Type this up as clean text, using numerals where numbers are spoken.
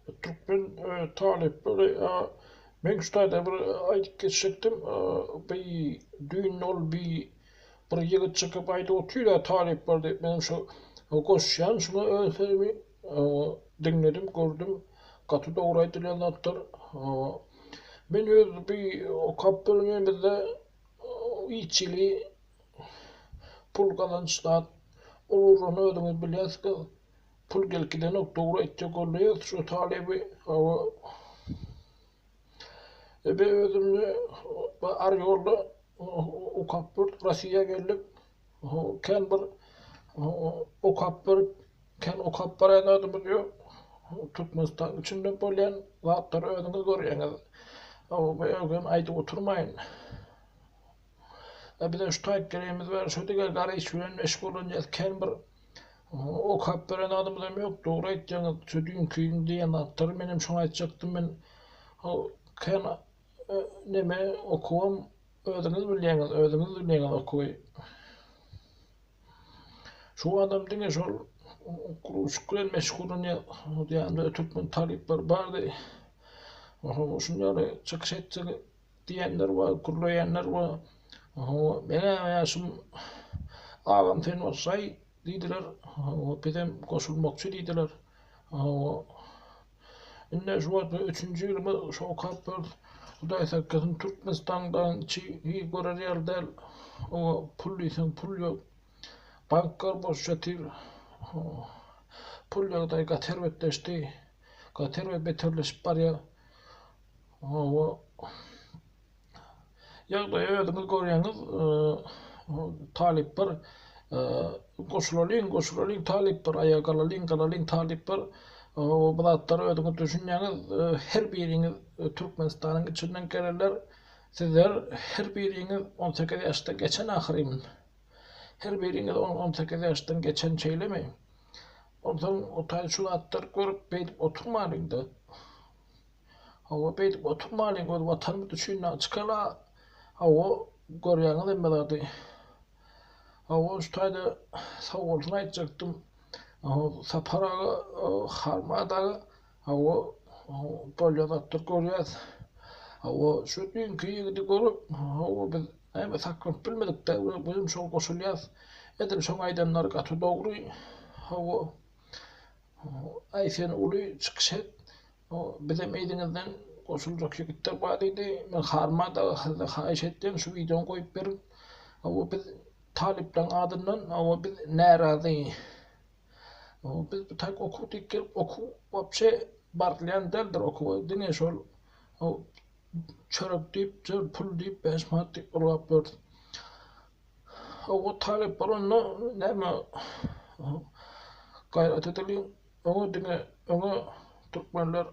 Türkmen talip böyle men şutada bir aytıp geçecektim. Bir düğün ol bir yigit çıkıp ayda otuyor da talip var deyip benim şu koşyan şunu öğretmenimi dinledim gördüm. Katı doğru aydılanlar. Ben öz bir o kapırmemizde içili pul kazançlar olur onu ödümüz biliyoruz ki pul gelkiden o doğru edecek oluyor. Şu talebi ben özümü arıyordu. O kapır Rusya'ya geldik. Ken bir o kapır ken o kapıra adımız yok. Tutmazdan içinde böyle zatları ödünüz görüyorsunuz. O ben ayda oturmayın. Bir de şu takdirimiz var. Şu diğer gari işleyen meşgul olacağız. Ken bir o kapıra adımız yok. Doğru edeceğiniz. Şu dünkü diyen atları benim şuna açacaktım ben. O ken neme okuvam ödünüz bilýäňiz okuwy. Şu adam diňe şol kuruşyklan meşgulun ýa-da Türkmen talipler bardy. Şunlara çykyş etjek diýenler bar, gurlaýanlar bar. Mene ýaşym agam sen bolsay diýdiler. Bedem goşulmakçy diýdiler. Inne şu 3-nji ýylymy şo kaplar Hudaý saklasyn Türkmenistandan çi görer ýerde o pul ýesen pul ýok. Banklar boş ýatyr. Pul ýagdaý gaterwetleşdi. Gaterwet beterleşip barýar. Ýagdaý ödüňiz görýäňiz talip bir goşulalyň talip bir aýagalalyň talip bir o bulatları ödüňiz düşünýäňiz her biriňiz Türkmenistanyň içinden gelenler sizler her biriňiz 18 ýaşda geçen ahyrym. Her biriňiz 18 ýaşdan geçen çeýlemi. Ondan o taý şu atlar görüp beýdip oturmalyň da. Hawa beýdip oturmalyň, o watanymy düşünýän çykala. Hawa görýäňiz emmelerde. Hawa şu taýda sowgalyny aýtjaktym. Saparaga harmadaga hawa polýadatlar görýäs. Hawa şu dünkü ýigidi görüp hawa biz näme saklap bilmedik de bizim şol goşulýas. Edim şoň aýdanlar gaty dogry. Hawa aýsen uly çykyş et. Bizim eýdiňizden goşuljak ýigitler bar idi. Men harmadaga haýyş etdim şu videoňy goýup berin. Hawa biz talipden adyndan hawa biz närazy. Biz bir tak okuduk gelip vapşe barlayan derdir oku. Dine şol çörek deyip, pul deyip 5 manat deyip urgap berdi. O talip baronna näme gayret edilýän. Oňa Türkmenler